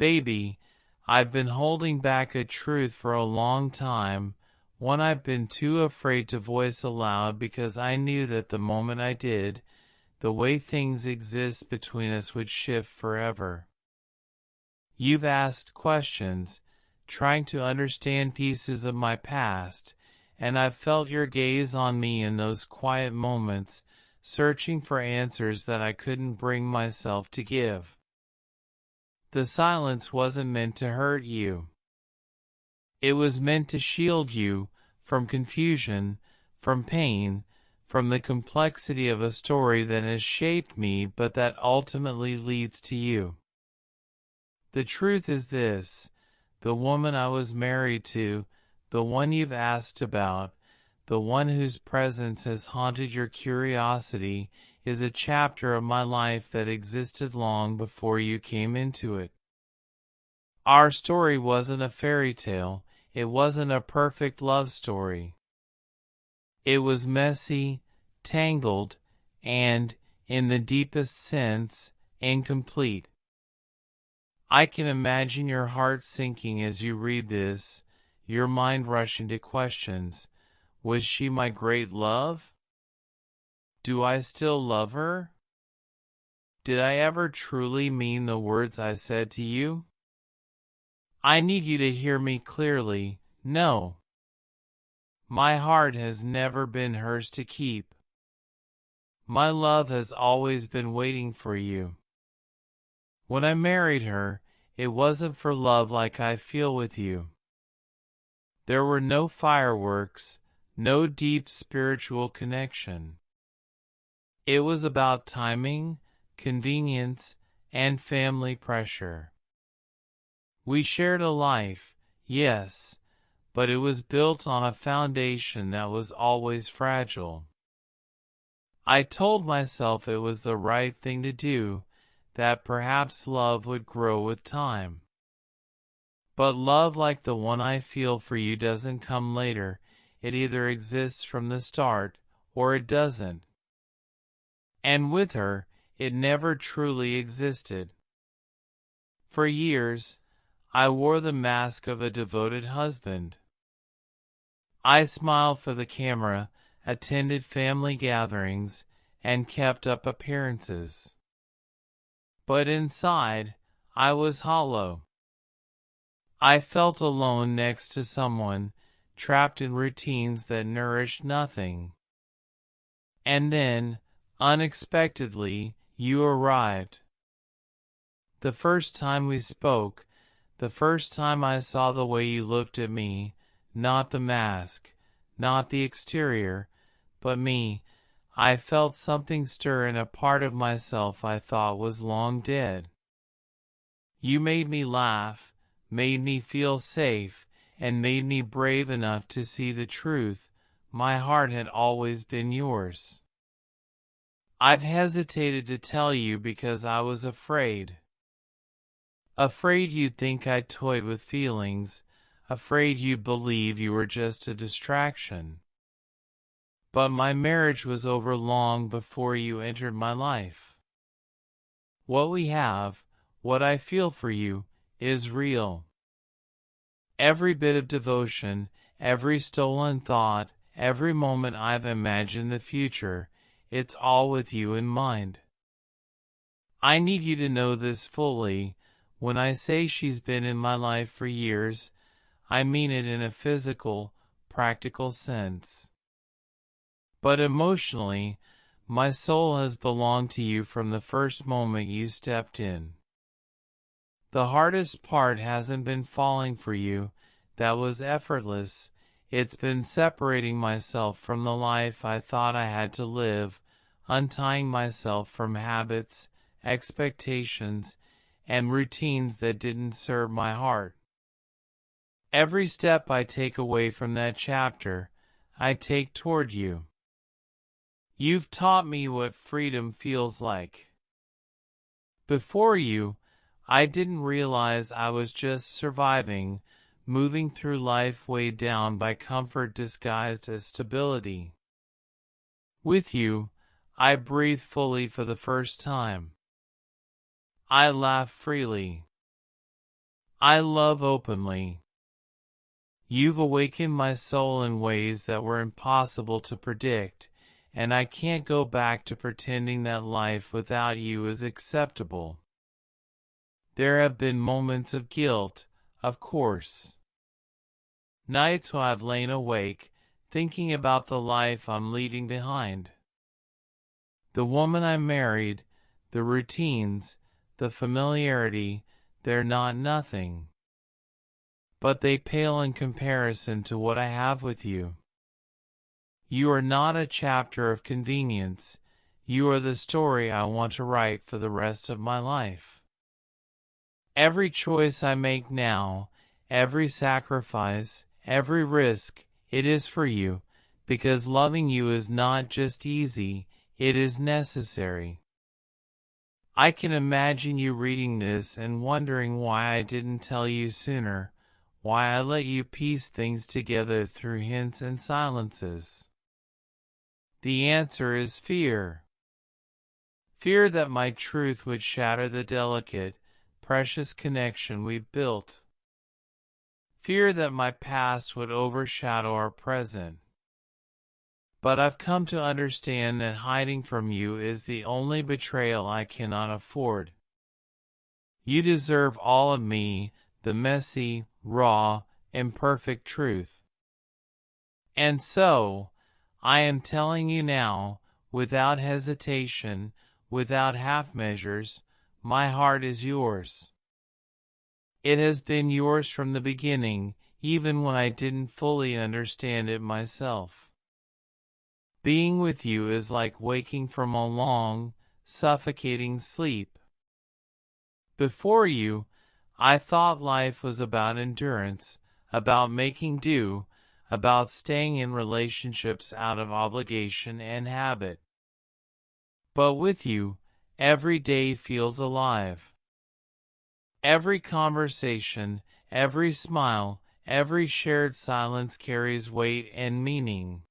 Baby, I've been holding back a truth for a long time, one I've been too afraid to voice aloud because I knew that the moment I did, the way things exist between us would shift forever. You've asked questions, trying to understand pieces of my past, and I've felt your gaze on me in those quiet moments, searching for answers that I couldn't bring myself to give. The silence wasn't meant to hurt you. It was meant to shield you from confusion, from pain, from the complexity of a story that has shaped me but that ultimately leads to you. The truth is this: the woman I was married to, the one you've asked about, the one whose presence has haunted your curiosity, is a chapter of my life that existed long before you came into it. Our story wasn't a fairy tale, it wasn't a perfect love story. It was messy, tangled, and, in the deepest sense, incomplete. I can imagine your heart sinking as you read this, your mind rushing to questions. Was she my great love? Do I still love her? Did I ever truly mean the words I said to you? I need you to hear me clearly. No. My heart has never been hers to keep. My love has always been waiting for you. When I married her, it wasn't for love like I feel with you. There were no fireworks, no deep spiritual connection. It was about timing, convenience, and family pressure. We shared a life, yes, but it was built on a foundation that was always fragile. I told myself it was the right thing to do, that perhaps love would grow with time. But love like the one I feel for you doesn't come later. It either exists from the start, or it doesn't. And with her, it never truly existed. For years, I wore the mask of a devoted husband. I smiled for the camera, attended family gatherings, and kept up appearances. But inside, I was hollow. I felt alone next to someone, trapped in routines that nourished nothing. And then, unexpectedly, you arrived. The first time we spoke, the first time I saw the way you looked at me, not the mask, not the exterior, but me, I felt something stir in a part of myself I thought was long dead. You made me laugh, made me feel safe, and made me brave enough to see the truth. My heart had always been yours. I've hesitated to tell you because I was afraid. Afraid you'd think I toyed with feelings, afraid you'd believe you were just a distraction. But my marriage was over long before you entered my life. What we have, what I feel for you, is real. Every bit of devotion, every stolen thought, every moment I've imagined the future, it's all with you in mind. I need you to know this fully. When I say she's been in my life for years, I mean it in a physical, practical sense. But emotionally, my soul has belonged to you from the first moment you stepped in. The hardest part hasn't been falling for you, that was effortless. It's been separating myself from the life I thought I had to live, untying myself from habits, expectations, and routines that didn't serve my heart. Every step I take away from that chapter, I take toward you. You've taught me what freedom feels like. Before you, I didn't realize I was just surviving, moving through life weighed down by comfort disguised as stability. With you, I breathe fully for the first time. I laugh freely. I love openly. You've awakened my soul in ways that were impossible to predict, and I can't go back to pretending that life without you is acceptable. There have been moments of guilt, of course. Nights when I've lain awake, thinking about the life I'm leaving behind. The woman I married, the routines, the familiarity, they're not nothing. But they pale in comparison to what I have with you. You are not a chapter of convenience. You are the story I want to write for the rest of my life. Every choice I make now, every sacrifice, every risk, it is for you, because loving you is not just easy, it is necessary. I can imagine you reading this and wondering why I didn't tell you sooner, why I let you piece things together through hints and silences. The answer is fear. Fear that my truth would shatter the delicate, precious connection we've built. Fear that my past would overshadow our present. But I've come to understand that hiding from you is the only betrayal I cannot afford. You deserve all of me, the messy, raw, imperfect truth. And so, I am telling you now, without hesitation, without half measures, my heart is yours. It has been yours from the beginning, even when I didn't fully understand it myself. Being with you is like waking from a long, suffocating sleep. Before you, I thought life was about endurance, about making do, about staying in relationships out of obligation and habit. But with you, every day feels alive. Every conversation, every smile, every shared silence carries weight and meaning.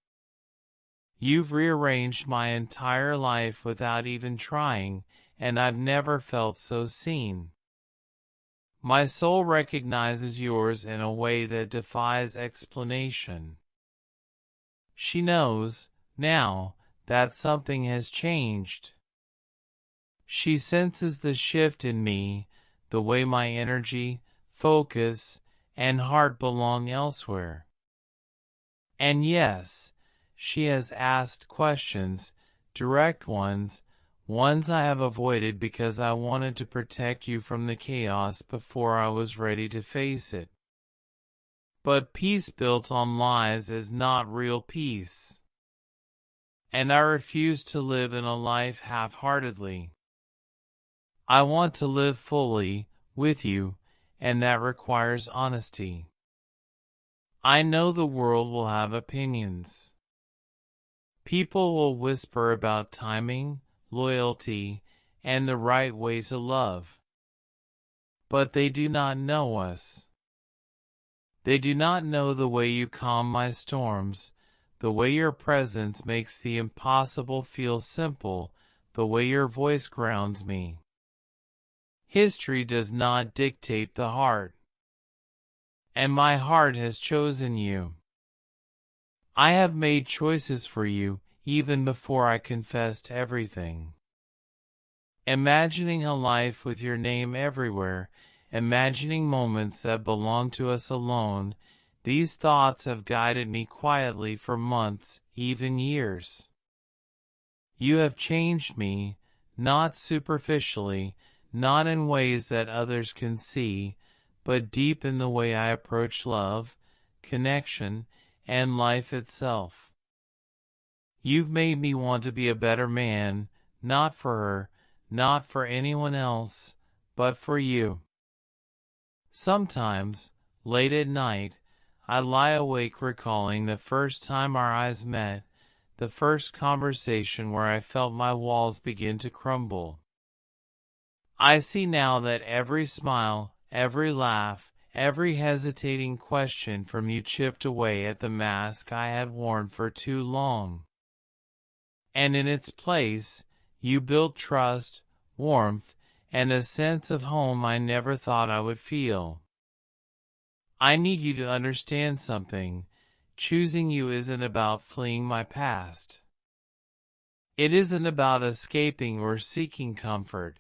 You've rearranged my entire life without even trying, and I've never felt so seen. My soul recognizes yours in a way that defies explanation. She knows, now, that something has changed. She senses the shift in me, the way my energy, focus, and heart belong elsewhere. And yes, she has asked questions, direct ones, ones I have avoided because I wanted to protect you from the chaos before I was ready to face it. But peace built on lies is not real peace. And I refuse to live in a life half-heartedly. I want to live fully, with you, and that requires honesty. I know the world will have opinions. People will whisper about timing, loyalty, and the right way to love. But they do not know us. They do not know the way you calm my storms, the way your presence makes the impossible feel simple, the way your voice grounds me. History does not dictate the heart. And my heart has chosen you. I have made choices for you, even before I confessed everything. Imagining a life with your name everywhere, imagining moments that belong to us alone, these thoughts have guided me quietly for months, even years. You have changed me, not superficially, not in ways that others can see, but deep in the way I approach love, connection, and life itself. You've made me want to be a better man, not for her, not for anyone else, but for you. Sometimes, late at night, I lie awake recalling the first time our eyes met, the first conversation where I felt my walls begin to crumble. I see now that every smile, every laugh, every hesitating question from you chipped away at the mask I had worn for too long. And in its place, you built trust, warmth, and a sense of home I never thought I would feel. I need you to understand something. Choosing you isn't about fleeing my past. It isn't about escaping or seeking comfort.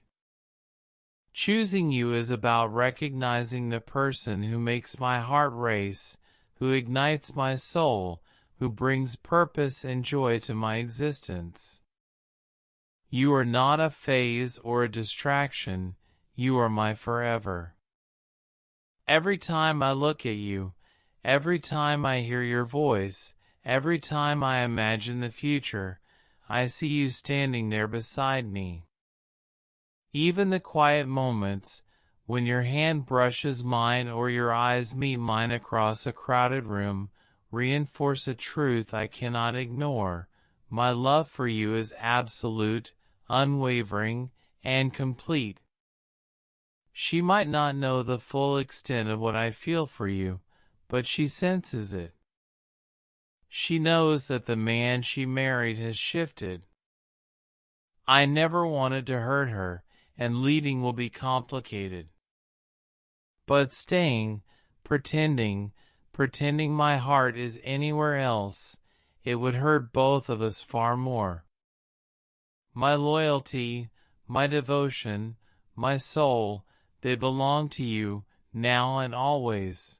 Choosing you is about recognizing the person who makes my heart race, who ignites my soul, who brings purpose and joy to my existence. You are not a phase or a distraction, you are my forever. Every time I look at you, every time I hear your voice, every time I imagine the future, I see you standing there beside me. Even the quiet moments, when your hand brushes mine or your eyes meet mine across a crowded room, reinforce a truth I cannot ignore. My love for you is absolute, unwavering, and complete. She might not know the full extent of what I feel for you, but she senses it. She knows that the man she married has shifted. I never wanted to hurt her, and leaving will be complicated. But staying, pretending my heart is anywhere else, it would hurt both of us far more. My loyalty, my devotion, my soul, they belong to you, now and always.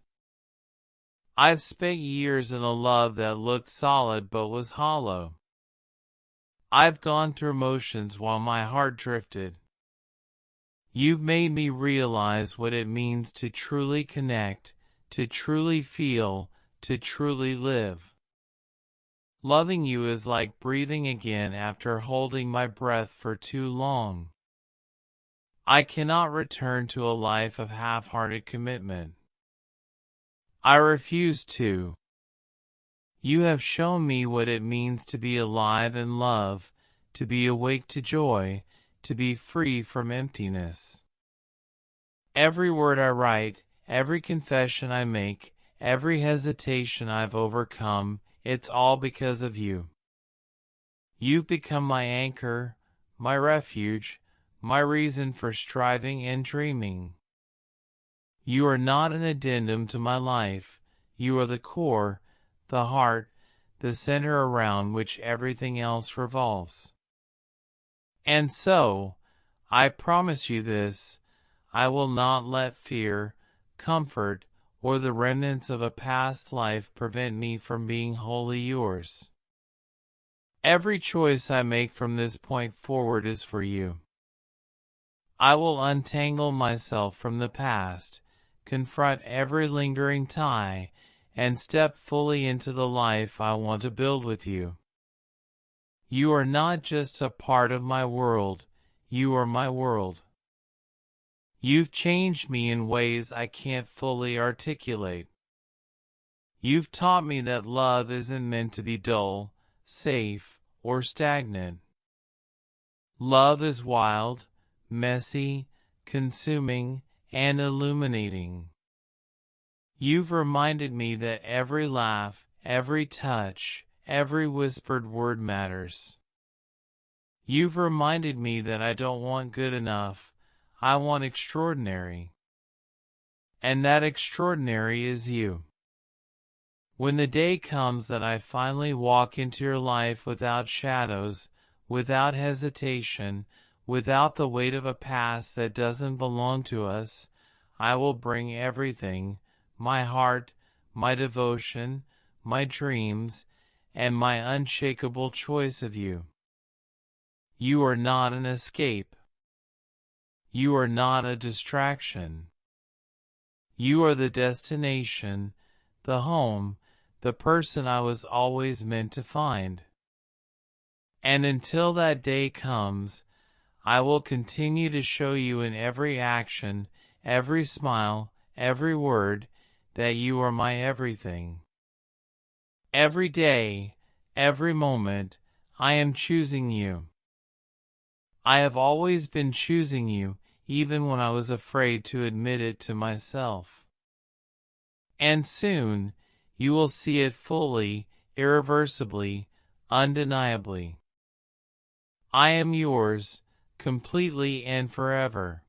I've spent years in a love that looked solid but was hollow. I've gone through motions while my heart drifted. You've made me realize what it means to truly connect, to truly feel, to truly live. Loving you is like breathing again after holding my breath for too long. I cannot return to a life of half-hearted commitment. I refuse to. You have shown me what it means to be alive in love, to be awake to joy, to be free from emptiness. Every word I write, every confession I make, every hesitation I've overcome, it's all because of you. You've become my anchor, my refuge, my reason for striving and dreaming. You are not an addendum to my life, you are the core, the heart, the center around which everything else revolves. And so, I promise you this, I will not let fear, comfort, or the remnants of a past life prevent me from being wholly yours. Every choice I make from this point forward is for you. I will untangle myself from the past, confront every lingering tie, and step fully into the life I want to build with you. You are not just a part of my world, you are my world. You've changed me in ways I can't fully articulate. You've taught me that love isn't meant to be dull, safe, or stagnant. Love is wild, messy, consuming, and illuminating. You've reminded me that every laugh, every touch, every whispered word matters. You've reminded me that I don't want good enough, I want extraordinary. And that extraordinary is you. When the day comes that I finally walk into your life without shadows, without hesitation, without the weight of a past that doesn't belong to us, I will bring everything, my heart, my devotion, my dreams, and my unshakable choice of you. You are not an escape. You are not a distraction. You are the destination, the home, the person I was always meant to find. And until that day comes, I will continue to show you in every action, every smile, every word, that you are my everything. Every day, every moment, I am choosing you. I have always been choosing you, even when I was afraid to admit it to myself. And soon, you will see it fully, irreversibly, undeniably. I am yours, completely and forever.